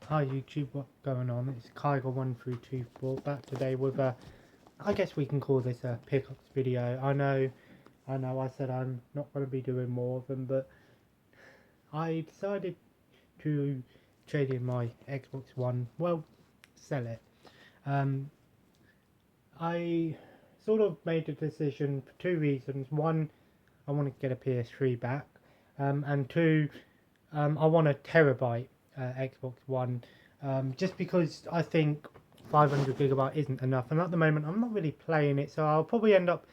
Hi YouTube, what's going on? It's Kaiger1324 back today with a, I guess we can call this a pickups video. I know I said I'm not going to be doing more of them, but I decided to trade in my Xbox One, well, sell it. I sort of made a decision for two reasons. One, I want to get a PS3 back, and two, I want a terabyte Xbox One, just because I think 500GB isn't enough, and at the moment I'm not really playing it, so I'll probably end up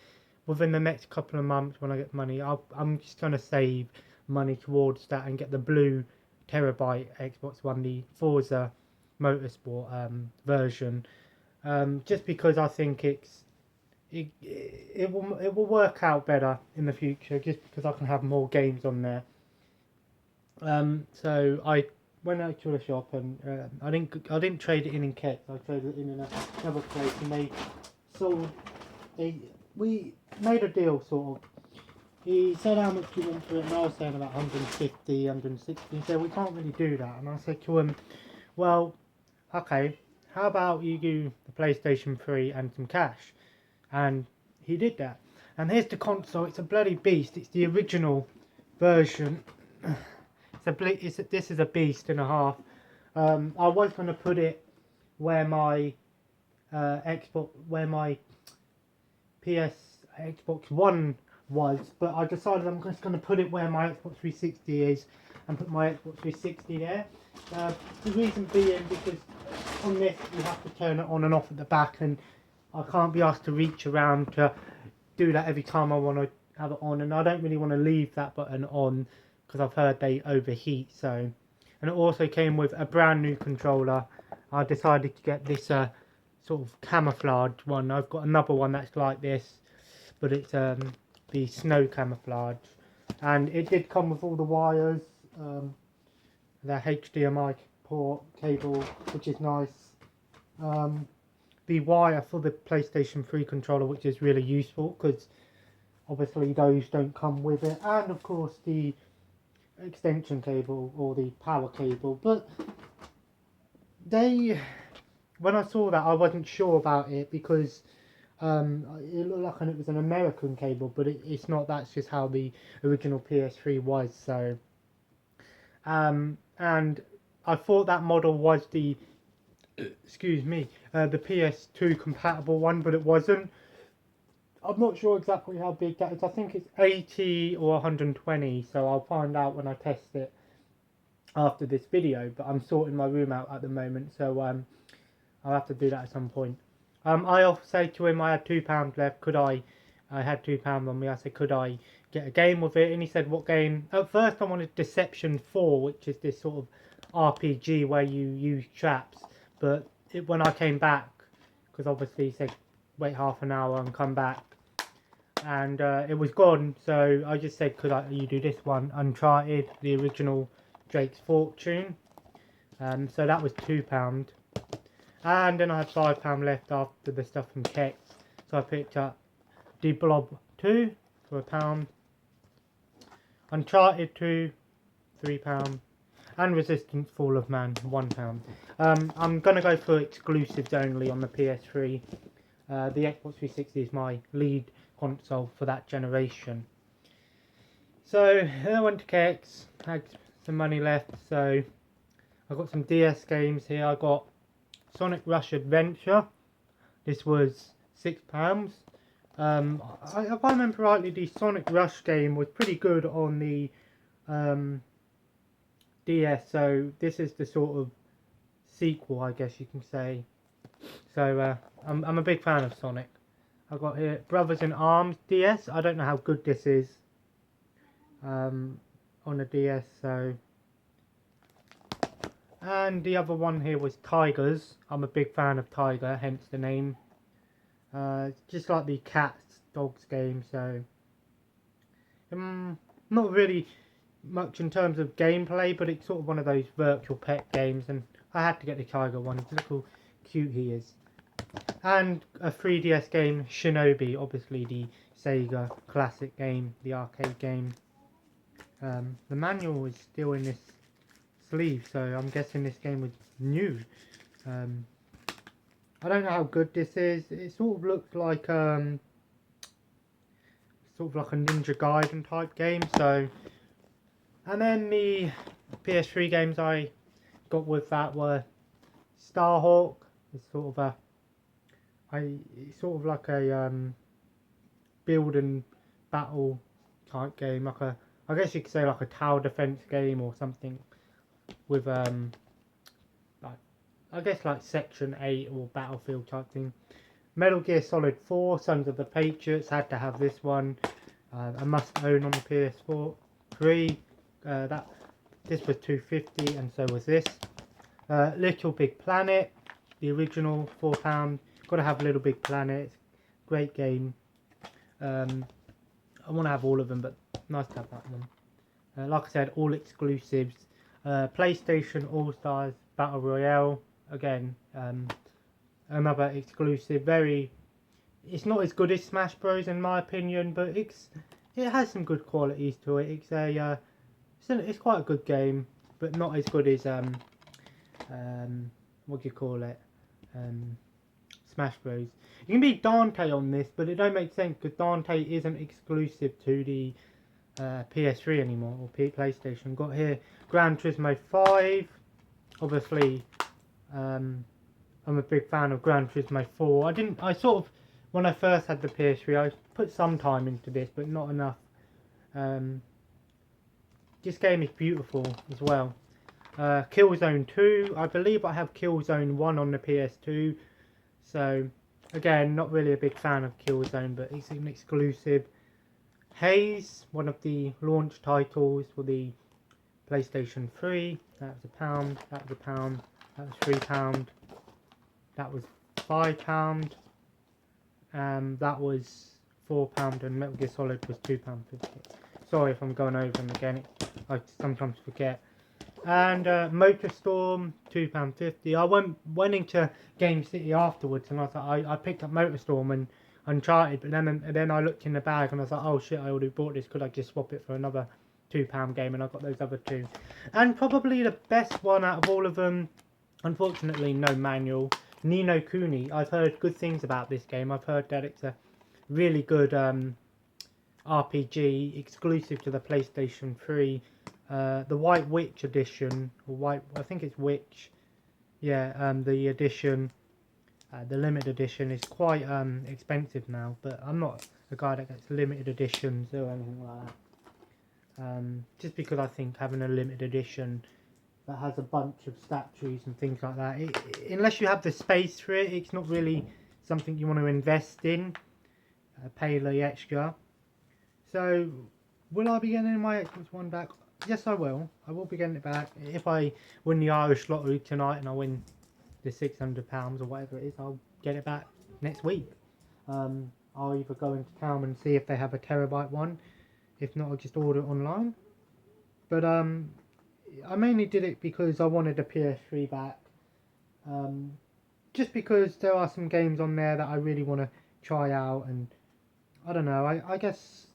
within the next couple of months when I get money. I'm just going to save money towards that and get the blue terabyte Xbox One, the Forza Motorsport version, just because I think it will work out better in the future, just because I can have more games on there. So I went out to the shop and I didn't trade it in Kets. I traded it in another place, and they sold we made a deal sort of. He said how much he went for it, and I was saying about 150, 160. He said we can't really do that, and I said to him, well, okay, how about you do the PlayStation 3 and some cash? And he did that. And here's the console. It's a bloody beast. It's the original version. This is a beast and a half. I was going to put it where my Xbox One was, but I decided I'm just going to put it where my Xbox 360 is and put my Xbox 360 there. The reason being because on this you have to turn it on and off at the back, and I can't be asked to reach around to do that every time I want to have it on, and I don't really want to leave that button on because I've heard they overheat. So, and it also came with a brand new controller. I decided to get this sort of camouflage one. I've got another one that's like this, but it's the snow camouflage, and it did come with all the wires, the HDMI port cable, which is nice, the wire for the PlayStation 3 controller, which is really useful because obviously those don't come with it, and of course the extension cable or the power cable. But when I saw that, I wasn't sure about it because it looked like it was an American cable, but it's not. That's just how the original PS3 was. So and I thought that model was the the PS2 compatible one, but it wasn't. I'm not sure exactly how big that is. I think it's 80 or 120, so I'll find out when I test it after this video. But I'm sorting my room out at the moment, so I'll have to do that at some point. I also said to him I had £2 left. I had £2 on me. I said, could I get a game with it? And he said, what game? At first I wanted Deception 4, which is this sort of RPG where you use traps. But when I came back, because obviously he said wait half an hour and come back, and it was gone. So I just said, could you do this one, Uncharted, the original Drake's Fortune. So that was £2. And then I had £5 left after the stuff from Kex. So I picked up The Blob 2 for £1. Uncharted 2, £3. And Resistance Fall of Man, £1. I'm going to go for exclusives only on the PS3. The Xbox 360 is my lead console for that generation. So then I went to Kex, had some money left, so I got some DS games here. I got Sonic Rush Adventure. This was £6. If I remember rightly, the Sonic Rush game was pretty good on the DS, so this is the sort of sequel, I guess you can say. So I'm a big fan of Sonic. I've got here Brothers in Arms DS. I don't know how good this is on the DS. So, and the other one here was Tigers. I'm a big fan of Tiger, hence the name. Just like the cats dogs game. So not really much in terms of gameplay, but it's sort of one of those virtual pet games, and I had to get the Tiger one. Look how cute he is. And a 3DS game, Shinobi, obviously the Sega classic game, the arcade game. The manual is still in this sleeve, so I'm guessing this game was new. I don't know how good this is. It sort of looks like a Ninja Gaiden type game. So, and then the PS3 games I got with that were Starhawk. It's sort of like a build and battle type game, like I guess you could say like a tower defense game or something with like, I guess like Section 8 or Battlefield type thing. Metal Gear Solid 4, Sons of the Patriots, had to have this one. A must own on the PS4. 3, this was $2.50 and so was this. Little Big Planet, the original, £4. Gotta have Little Big Planet, it's a great game. I want to have all of them, but nice to have that one. Like I said, all exclusives. PlayStation All Stars Battle Royale, again, another exclusive. It's not as good as Smash Bros in my opinion, but it has some good qualities to it. It's quite a good game, but not as good as what do you call it? Smash Bros. You can beat Dante on this, but it don't make sense because Dante isn't exclusive to the PS3 anymore or PlayStation. Got here Gran Turismo 5. Obviously, I'm a big fan of Gran Turismo 4. When I first had the PS3, I put some time into this, but not enough. This game is beautiful as well. Killzone 2. I believe I have Killzone 1 on the PS2. So, again, not really a big fan of Killzone, but it's an exclusive. Haze, one of the launch titles for the PlayStation 3. That was £1. That was £1. That was £3. That was £5. That was £4, and Metal Gear Solid was £2.50. Sorry if I'm going over them again. I sometimes forget. And Motorstorm, £2.50. I went into Game City afterwards, and I picked up Motorstorm and Uncharted, but then I looked in the bag and I was like, oh shit, I already bought this. Could I just swap it for another £2 game? And I got those other two. And probably the best one out of all of them, unfortunately, no manual. Ni no Kuni. I've heard good things about this game. I've heard that it's a really good RPG exclusive to the PlayStation 3. The White Witch edition, I think it's Witch. Yeah, the edition, the limited edition is quite expensive now. But I'm not a guy that gets limited editions or anything like that. Just because I think having a limited edition that has a bunch of statues and things like that, unless you have the space for it, it's not really something you want to invest in. Pay the extra. So, will I be getting my Xbox One back? Yes, I will. I will be getting it back. If I win the Irish lottery tonight and I win the £600 or whatever it is, I'll get it back next week. I'll either go into town and see if they have a terabyte one. If not, I'll just order it online. But I mainly did it because I wanted a PS3 back. Just because there are some games on there that I really want to try out, and I don't know, I guess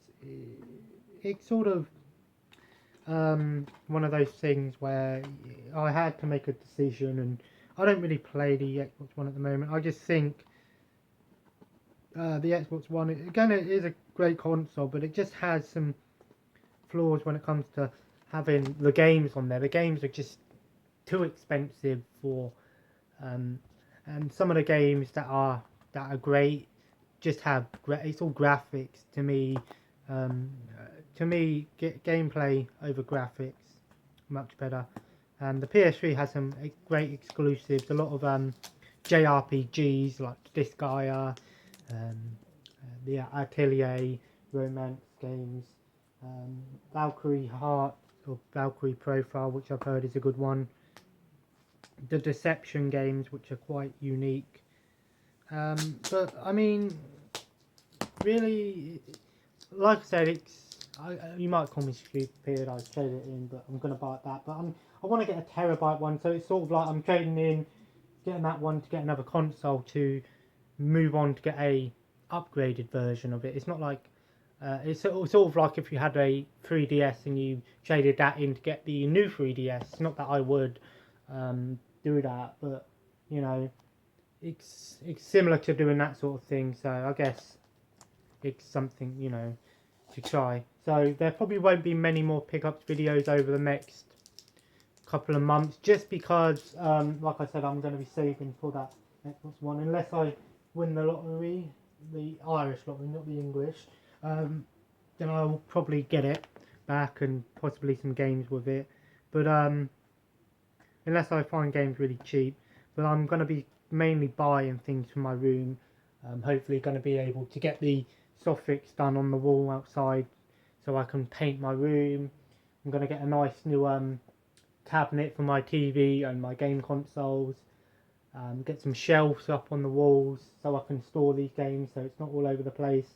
it's sort of one of those things where I had to make a decision, and I don't really play the Xbox One at the moment. I just think the Xbox One, again, it is a great console, but it just has some flaws when it comes to having the games on there. The games are just too expensive for, and some of the games that are great just have it's all graphics to me. Gameplay over graphics, much better. The PS3 has some great exclusives. A lot of JRPGs like Disgaea, the Atelier romance games, Valkyrie Heart or Valkyrie Profile, which I've heard is a good one. The Deception games, which are quite unique. But I mean, really, like I said, you might call me stupid, I traded it in, but I'm going to buy that. But I want to get a terabyte one, so it's sort of like I'm trading in, getting that one to get another console to move on to get a upgraded version of it. It's not like It's sort of like if you had a 3DS and you traded that in to get the new 3DS. Not that I would do that, but you know, it's similar to doing that sort of thing. So I guess it's something, you know, to try. So there probably won't be many more pickups videos over the next couple of months, just because, like I said, I'm going to be saving for that Xbox One, unless I win the lottery, the Irish lottery, not the English. Then I'll probably get it back and possibly some games with it. But unless I find games really cheap, but I'm going to be mainly buying things for my room. Hopefully going to be able to get the soft fix done on the wall outside so I can paint my room. I'm going to get a nice new cabinet for my TV and my game consoles. Get some shelves up on the walls so I can store these games so it's not all over the place.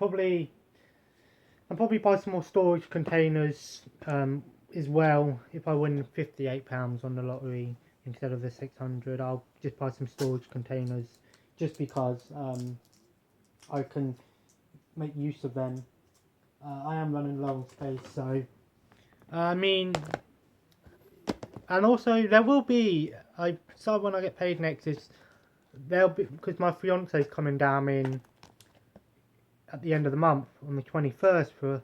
I'll probably buy some more storage containers as well. If I win £58 on the lottery instead of the 600, I'll just buy some storage containers just because I can make use of them. I am running low on space, so I mean, and also there will be, I decide when I get paid next is there'll be, because my fiance's coming down in at the end of the month on the 21st for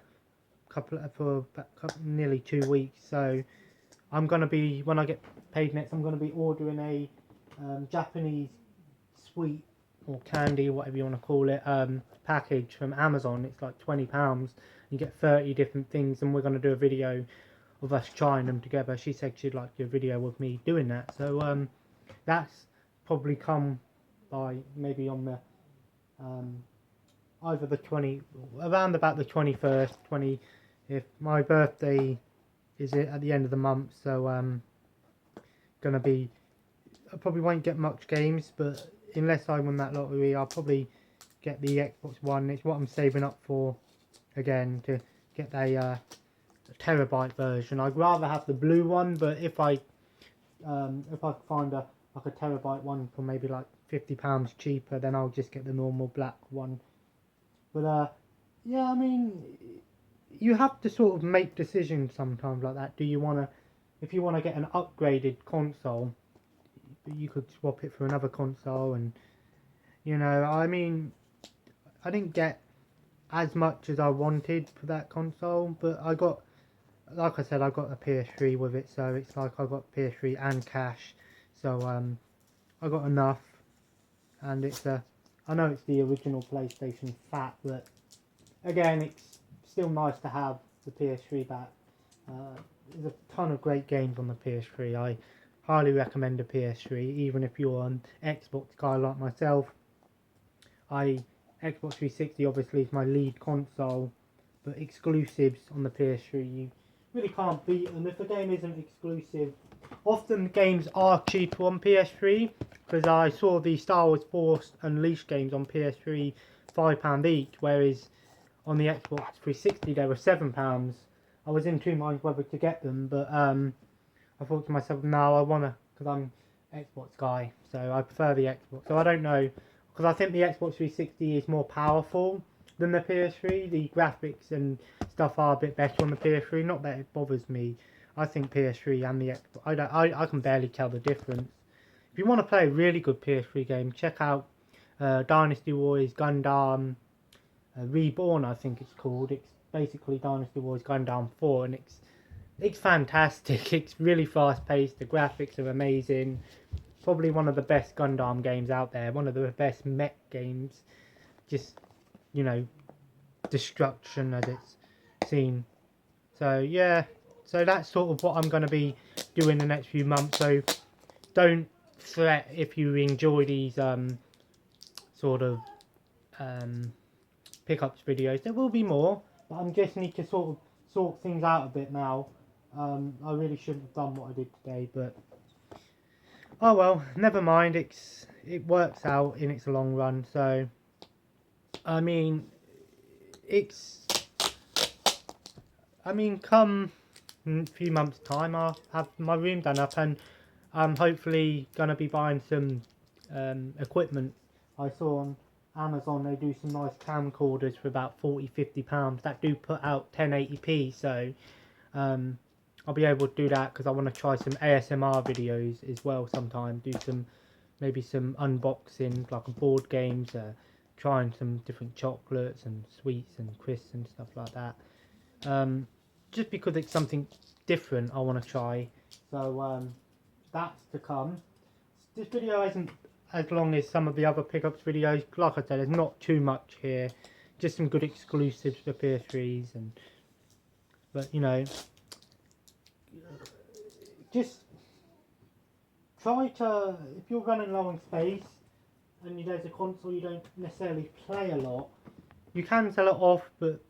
nearly 2 weeks. So I'm gonna be, when I get paid next, I'm gonna be ordering a Japanese sweet or candy, whatever you want to call it, package from Amazon. It's like £20. You get 30 different things, and we're gonna do a video of us trying them together. She said she'd like to do a video with me doing that. So that's probably come by maybe on the either the around about the 21st, if my birthday is at the end of the month. So gonna be, I probably won't get much games, but unless I win that lottery, I'll probably get the Xbox One. It's what I'm saving up for, again, to get a terabyte version. I'd rather have the blue one, but if I find like a terabyte one for maybe like £50 cheaper, then I'll just get the normal black one. But yeah, I mean, you have to sort of make decisions sometimes like that. Do you want to, if you want to get an upgraded console, you could swap it for another console, and you know, I mean, I didn't get as much as I wanted for that console, but I got, like I said, I got a PS3 with it, so it's like I got PS3 and cash, so I got enough, and it's I know it's the original PlayStation Fat, but again, it's still nice to have the PS3 back. There's a ton of great games on the PS3. I highly recommend the PS3, even if you're an Xbox guy like myself. Xbox 360 obviously is my lead console, but exclusives on the PS3, you really can't beat them. If a game isn't exclusive, often games are cheaper on PS3, because I saw the Star Wars Force Unleashed games on PS3 £5 each, whereas on the Xbox 360 they were £7. I was in two minds whether to get them, but I thought to myself, no, I wanna, because I'm Xbox guy, so I prefer the Xbox. So I don't know, because I think the Xbox 360 is more powerful than the PS3. The graphics and stuff are a bit better on the PS3. Not that it bothers me. I think PS3 and the Xbox, I can barely tell the difference. If you want to play a really good PS3 game, check out Dynasty Warriors Gundam Reborn, I think it's called. It's basically Dynasty Warriors Gundam 4, and it's fantastic. It's really fast paced. The graphics are amazing. Probably one of the best Gundam games out there. One of the best mech games. Just, you know, destruction as it's seen. So yeah, so that's sort of what I'm going to be doing the next few months. So don't fret if you enjoy these sort of pickups videos. There will be more, but I just need to sort things out a bit now. I really shouldn't have done what I did today, but oh well, never mind. It works out in its long run. So I mean, come a few months time, I'll have my room done up, and I'm hopefully gonna be buying some equipment. I saw on Amazon, they do some nice camcorders for about £40–50 that do put out 1080p, so I'll be able to do that because I want to try some ASMR videos as well sometime, do some maybe some unboxing like board games, trying some different chocolates and sweets and crisps and stuff like that, just because it's something different I want to try. So that's to come. This video isn't as long as some of the other pickups videos. Like I said, there's not too much here, just some good exclusives for PS3s, but you know, just try to, if you're running low on space and there's a console you don't necessarily play a lot, you can sell it off. But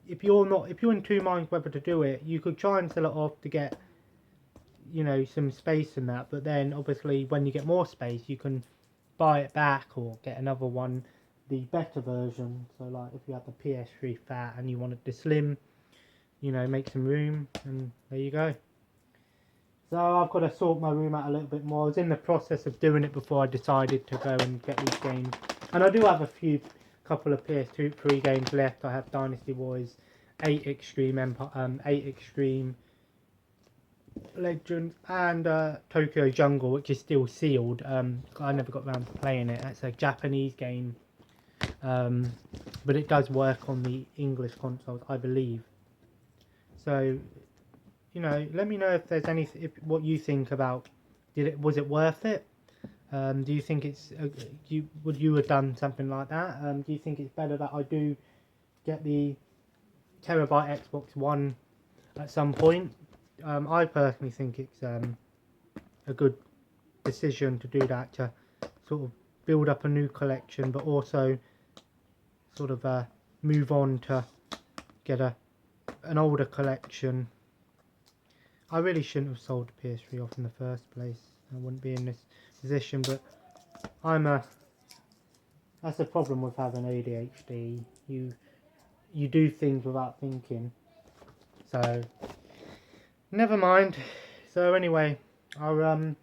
if you're in two minds whether to do it, you could try and sell it off to get, you know, some space and that, but then obviously when you get more space you can buy it back or get another one, the better version. So like if you have the PS3 fat and you wanted the slim, you know, make some room, and there you go. So I've got to sort my room out a little bit more. I was in the process of doing it before I decided to go and get these games, and I do have a couple of PS2 3 games left. I have Dynasty Warriors 8 Extreme Empire, 8 Extreme Legend, and Tokyo Jungle, which is still sealed. I never got around to playing it. It's a Japanese game, but it does work on the English consoles, I believe. So, you know, let me know if there's what you think about. Was it worth it? Do you think it's would you have done something like that? Do you think it's better that I do get the terabyte Xbox One at some point? I personally think it's a good decision to do that, to sort of build up a new collection, but also sort of move on to get an older collection. I really shouldn't have sold the PS3 off in the first place. I wouldn't be in this position, but that's the problem with having ADHD. You do things without thinking. So never mind. So anyway, I'll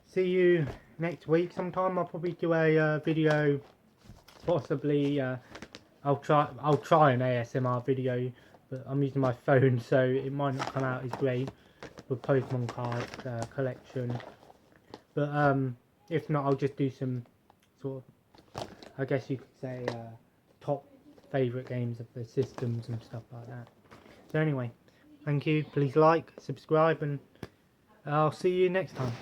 see you next week sometime. I'll probably do a video, possibly. I'll try an ASMR video, but I'm using my phone, so it might not come out as great with Pokemon cards collection. But if not, I'll just do some sort of, I guess you could say, top favourite games of the systems and stuff like that. So anyway, thank you. Please like, subscribe, and I'll see you next time.